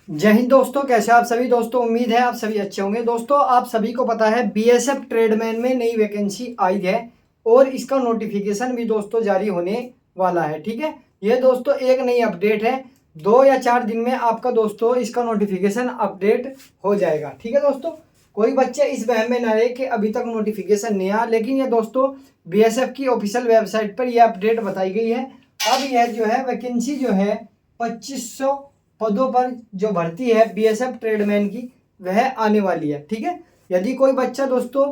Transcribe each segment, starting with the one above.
जय हिंद दोस्तों, कैसे आप सभी दोस्तों। उम्मीद है आप सभी अच्छे होंगे। दोस्तों आप सभी को पता है बीएसएफ ट्रेडमैन में नई वैकेंसी आई है और इसका नोटिफिकेशन भी दोस्तों जारी होने वाला है। ठीक है, ये दोस्तों एक नई अपडेट है। 2 या 4 दिन में आपका दोस्तों इसका नोटिफिकेशन अपडेट हो जाएगा। ठीक है दोस्तों, कोई बच्चे इस वहम में ना रहे कि अभी तक नोटिफिकेशन नहीं आया, लेकिन ये दोस्तों बीएसएफ की ऑफिशियल वेबसाइट पर यह अपडेट बताई गई है। अब यह जो है वैकेंसी जो है 2500 पदों पर जो भर्ती है बीएसएफ ट्रेडमैन की वह आने वाली है। ठीक है, यदि कोई बच्चा दोस्तों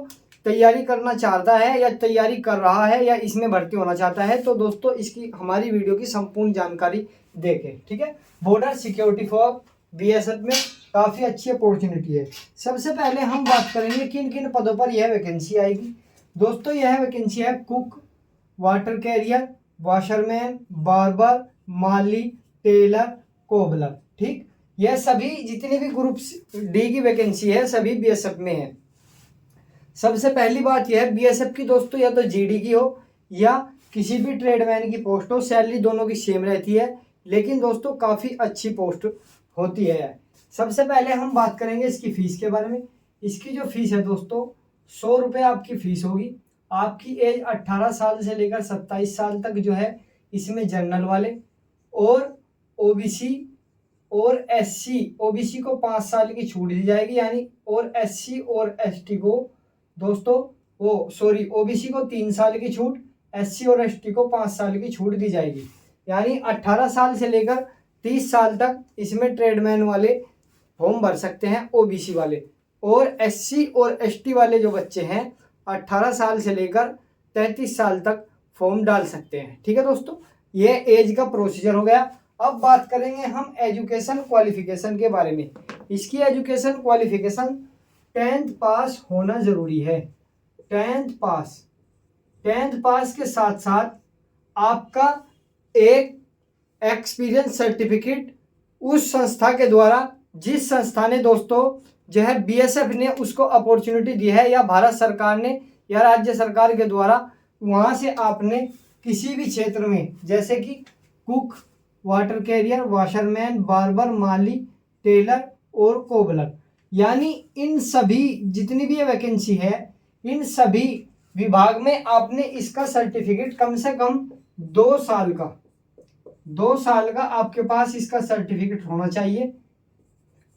तैयारी करना चाहता है या तैयारी कर रहा है या इसमें भर्ती होना चाहता है तो दोस्तों इसकी हमारी वीडियो की संपूर्ण जानकारी देखें। ठीक है, बॉर्डर सिक्योरिटी फॉर बीएसएफ में काफ़ी अच्छी अपॉर्चुनिटी है। सबसे पहले हम बात करेंगे किन किन पदों पर यह वैकेंसी आएगी। दोस्तों यह वैकेंसी है cook, water carrier, washerman, barber, माली, टेलर, कोबलर। ठीक, यह सभी जितनी भी ग्रुप डी की वैकेंसी है सभी बीएसएफ में है। सबसे पहली बात यह है बीएसएफ की दोस्तों या तो जीडी की हो या किसी भी ट्रेडमैन की पोस्ट हो, सैलरी दोनों की सेम रहती है, लेकिन दोस्तों काफ़ी अच्छी पोस्ट होती है। सबसे पहले हम बात करेंगे इसकी फ़ीस के बारे में। इसकी जो फीस है दोस्तों 100 रुपये आपकी फ़ीस होगी। आपकी एज 18 साल से लेकर 27 साल तक जो है इसमें जनरल वाले और ओबीसी और एससी, ओबीसी को 5 साल की छूट दी जाएगी यानी, और एससी और एसटी को दोस्तों ओबीसी को 3 साल की छूट, एससी और एसटी को 5 साल की छूट दी जाएगी। यानी 18 साल से लेकर 30 साल तक इसमें ट्रेडमैन वाले फॉर्म भर सकते हैं ओबीसी वाले, और एससी और एसटी वाले जो बच्चे हैं 18 साल से लेकर 33 साल तक फॉर्म डाल सकते हैं। ठीक है दोस्तों, ये एज का प्रोसीजर हो गया। अब बात करेंगे हम एजुकेशन क्वालिफिकेशन के बारे में। इसकी एजुकेशन क्वालिफिकेशन 10th पास होना ज़रूरी है। 10th पास के साथ साथ आपका एक एक्सपीरियंस सर्टिफिकेट उस संस्था के द्वारा जिस संस्था ने दोस्तों जो है बीएसएफ ने उसको अपॉर्चुनिटी दी है या भारत सरकार ने या राज्य सरकार के द्वारा, वहाँ से आपने किसी भी क्षेत्र में जैसे कि cook, water carrier, washerman, barber, माली, टेलर और कोबलर, यानी इन सभी जितनी भी ये वैकेंसी है इन सभी विभाग में आपने इसका सर्टिफिकेट कम से कम 2 साल का आपके पास इसका सर्टिफिकेट होना चाहिए,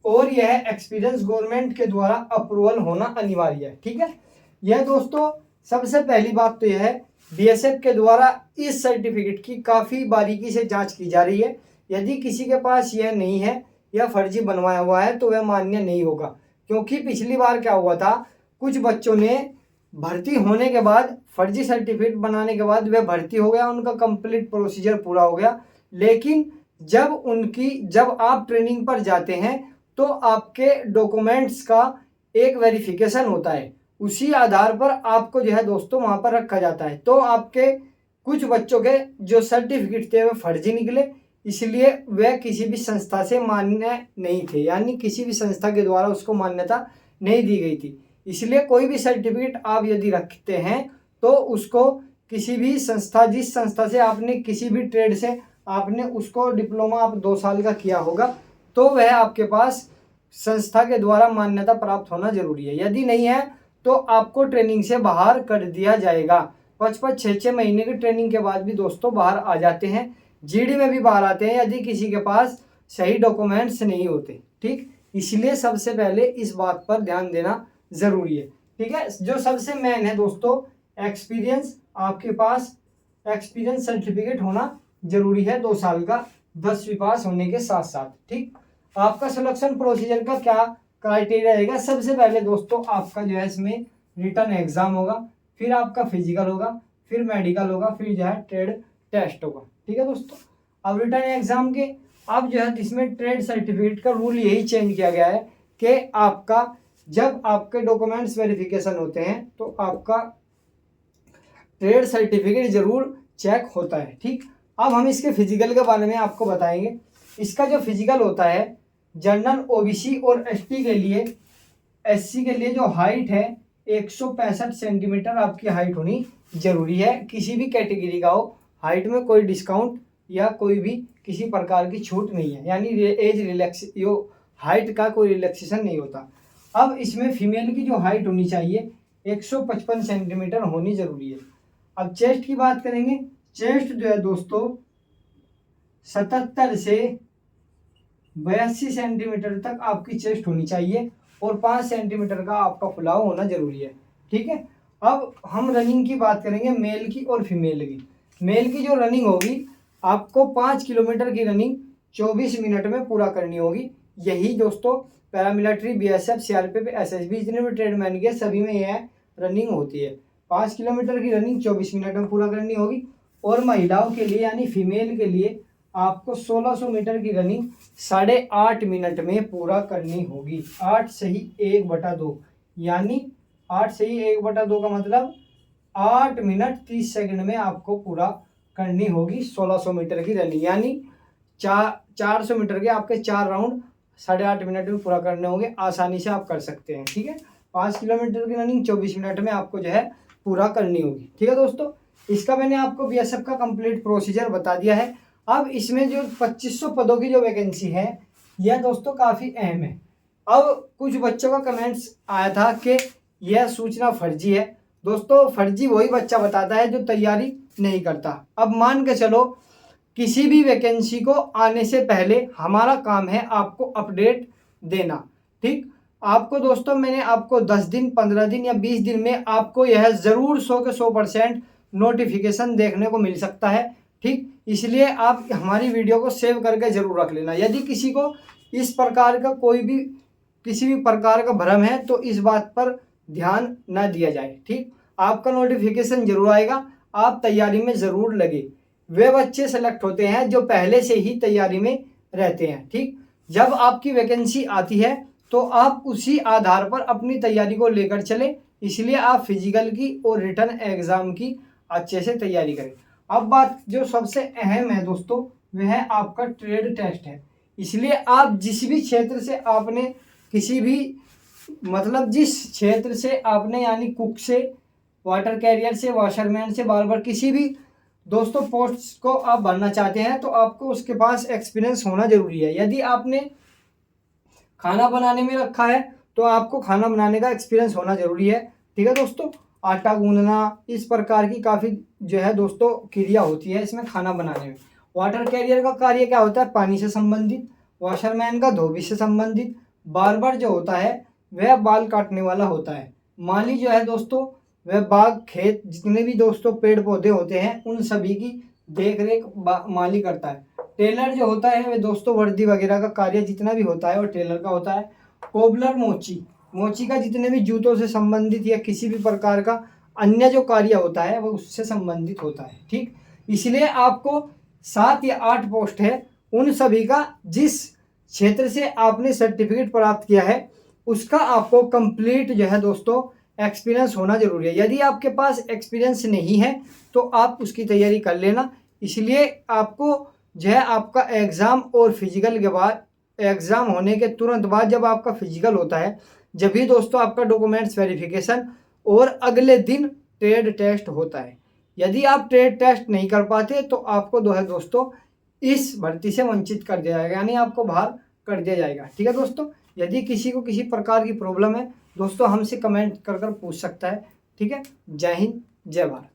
और यह एक्सपीरियंस गवर्नमेंट के द्वारा अप्रूवल होना अनिवार्य है। ठीक है, यह दोस्तों सबसे पहली बात तो यह है बीएसएफ के द्वारा इस सर्टिफिकेट की काफ़ी बारीकी से जांच की जा रही है। यदि किसी के पास यह नहीं है या फर्जी बनवाया हुआ है तो वह मान्य नहीं होगा, क्योंकि पिछली बार क्या हुआ था, कुछ बच्चों ने भर्ती होने के बाद फर्जी सर्टिफिकेट बनाने के बाद वह भर्ती हो गया, उनका कंप्लीट प्रोसीजर पूरा हो गया, लेकिन जब आप ट्रेनिंग पर जाते हैं तो आपके डॉक्यूमेंट्स का एक वेरिफिकेशन होता है, उसी आधार पर आपको जो है दोस्तों वहाँ पर रखा जाता है। तो आपके कुछ बच्चों के जो सर्टिफिकेट थे वह फर्जी निकले, इसलिए वह किसी भी संस्था से मान्य नहीं थे, यानी किसी भी संस्था के द्वारा उसको मान्यता नहीं दी गई थी। इसलिए कोई भी सर्टिफिकेट आप यदि रखते हैं तो उसको किसी भी संस्था, जिस संस्था से आपने किसी भी ट्रेड से आपने उसको डिप्लोमा आप 2 साल का किया होगा, तो वह आपके पास संस्था के द्वारा मान्यता प्राप्त होना जरूरी है। यदि नहीं है तो आपको ट्रेनिंग से बाहर कर दिया जाएगा। 5-5, 6-6 महीने की ट्रेनिंग के बाद भी दोस्तों बाहर आ जाते हैं, जीडी में भी बाहर आते हैं यदि किसी के पास सही डॉक्यूमेंट्स नहीं होते। ठीक, इसलिए सबसे पहले इस बात पर ध्यान देना ज़रूरी है। ठीक है, जो सबसे मेन है दोस्तों एक्सपीरियंस, आपके पास एक्सपीरियंस सर्टिफिकेट होना जरूरी है 2 साल का, 10वीं पास होने के साथ साथ। ठीक, आपका सिलेक्शन प्रोसीजर का क्या क्राइटेरिया रहेगा। सबसे पहले दोस्तों आपका जो है इसमें रिटन एग्जाम होगा, फिर आपका फिजिकल होगा, फिर मेडिकल होगा, फिर जो है ट्रेड टेस्ट होगा। ठीक है दोस्तों, अब रिटन एग्जाम के अब जो है इसमें ट्रेड सर्टिफिकेट का रूल यही चेंज किया गया है कि आपका जब आपके डॉक्यूमेंट्स वेरिफिकेशन होते हैं तो आपका ट्रेड सर्टिफिकेट जरूर चेक होता है। ठीक, अब हम इसके फिजिकल के बारे में आपको बताएंगे। इसका जो फिजिकल होता है जनरल, ओबीसी और एससी के लिए जो हाइट है 165 सेंटीमीटर आपकी हाइट होनी जरूरी है। किसी भी कैटेगरी का हो, हाइट में कोई डिस्काउंट या कोई भी किसी प्रकार की छूट नहीं है, यानी एज रिलैक्स हाइट का कोई रिलैक्सेशन नहीं होता। अब इसमें फीमेल की जो हाइट होनी चाहिए 155 सेंटीमीटर होनी जरूरी है। अब चेस्ट की बात करेंगे। चेस्ट जो है दोस्तों 77 से 82 सेंटीमीटर तक आपकी चेस्ट होनी चाहिए और 5 सेंटीमीटर का आपका फुलाव होना जरूरी है। ठीक है। अब हम रनिंग की बात करेंगे, मेल की और फीमेल की। मेल की जो रनिंग होगी आपको 5 किलोमीटर की रनिंग 24 मिनट में पूरा करनी होगी। यही दोस्तों पैरामिलिट्री, बीएसएफ, सीआरपीएफ, एसएसबी जितने भी ट्रेडमैन के सभी में यह रनिंग होती है। 5 किलोमीटर की रनिंग 24 मिनट में पूरा करनी होगी। और महिलाओं के लिए यानी फीमेल के लिए आपको 1600 मीटर की रनिंग 8.5 मिनट में पूरा करनी होगी। 8 सही 1/2 यानी 8 सही 1/2 का मतलब 8 मिनट 30 सेकंड में आपको पूरा करनी होगी 1600 मीटर की रनिंग। यानी 400 मीटर के आपके 4 राउंड 8.5 मिनट में पूरा करने होंगे। आसानी से आप कर सकते हैं। ठीक है। 5 किलोमीटर की रनिंग 24 मिनट में आपको जो है पूरा करनी होगी। ठीक है दोस्तों, इसका मैंने आपको बीएसएफ का कंप्लीट प्रोसीजर बता दिया है। अब इसमें जो 2500 पदों की जो वैकेंसी है यह दोस्तों काफ़ी अहम है। अब कुछ बच्चों का कमेंट्स आया था कि यह सूचना फर्जी है। दोस्तों फर्जी वही बच्चा बताता है जो तैयारी नहीं करता। अब मान के चलो किसी भी वैकेंसी को आने से पहले हमारा काम है आपको अपडेट देना। ठीक, आपको दोस्तों मैंने आपको 10 दिन, 15 दिन या 20 दिन में आपको यह ज़रूर 100 के 100% नोटिफिकेशन देखने को मिल सकता है। ठीक, इसलिए आप हमारी वीडियो को सेव करके ज़रूर रख लेना। यदि किसी को इस प्रकार का किसी भी प्रकार का भ्रम है तो इस बात पर ध्यान ना दिया जाए। ठीक, आपका नोटिफिकेशन जरूर आएगा, आप तैयारी में ज़रूर लगे। वे बच्चे सेलेक्ट होते हैं जो पहले से ही तैयारी में रहते हैं। ठीक, जब आपकी वैकेंसी आती है तो आप उसी आधार पर अपनी तैयारी को लेकर चले। इसलिए आप फिजिकल की और रिटर्न एग्जाम की अच्छे से तैयारी करें। अब बात जो सबसे अहम है दोस्तों वह है आपका ट्रेड टेस्ट है। इसलिए आप जिस भी क्षेत्र से आपने किसी भी जिस क्षेत्र से आपने यानी कुक से, वाटर कैरियर से, वॉशरमैन से, बार्बर किसी भी दोस्तों पोस्ट को आप भरना चाहते हैं तो आपको उसके पास एक्सपीरियंस होना जरूरी है। यदि आपने खाना बनाने में रखा है तो आपको खाना बनाने का एक्सपीरियंस होना जरूरी है। ठीक है दोस्तों, आटा गूंदना, इस प्रकार की काफ़ी जो है दोस्तों क्रिया होती है इसमें खाना बनाने में। वाटर कैरियर का कार्य क्या होता है? पानी से संबंधित। वॉशरमैन का धोबी से संबंधित। बार्बर जो होता है वह बाल काटने वाला होता है। माली जो है दोस्तों वह बाग, खेत, जितने भी दोस्तों पेड़ पौधे होते हैं उन सभी की देख रेख माली करता है। टेलर जो होता है वह दोस्तों वर्दी वगैरह का कार्य जितना भी होता है वो टेलर का होता है। कोबलर मोची का जितने भी जूतों से संबंधित या किसी भी प्रकार का अन्य जो कार्य होता है वो उससे संबंधित होता है। ठीक, इसलिए आपको 7 या 8 पोस्ट है, उन सभी का जिस क्षेत्र से आपने सर्टिफिकेट प्राप्त किया है उसका आपको कंप्लीट जो है दोस्तों एक्सपीरियंस होना जरूरी है। यदि आपके पास एक्सपीरियंस नहीं है तो आप उसकी तैयारी कर लेना। इसलिए आपको जो है आपका एग्ज़ाम और फिजिकल के बाद, एग्ज़ाम होने के तुरंत बाद जब आपका फिजिकल होता है जब भी दोस्तों आपका डॉक्यूमेंट्स वेरिफिकेशन और अगले दिन ट्रेड टेस्ट होता है। यदि आप ट्रेड टेस्ट नहीं कर पाते तो आपको जो है दोस्तों इस भर्ती से वंचित कर दिया जाएगा, यानी आपको बाहर कर दिया जाएगा। ठीक है दोस्तों, यदि किसी को किसी प्रकार की प्रॉब्लम है दोस्तों हमसे कमेंट कर पूछ सकता है। ठीक है, जय हिंद, जय भारत।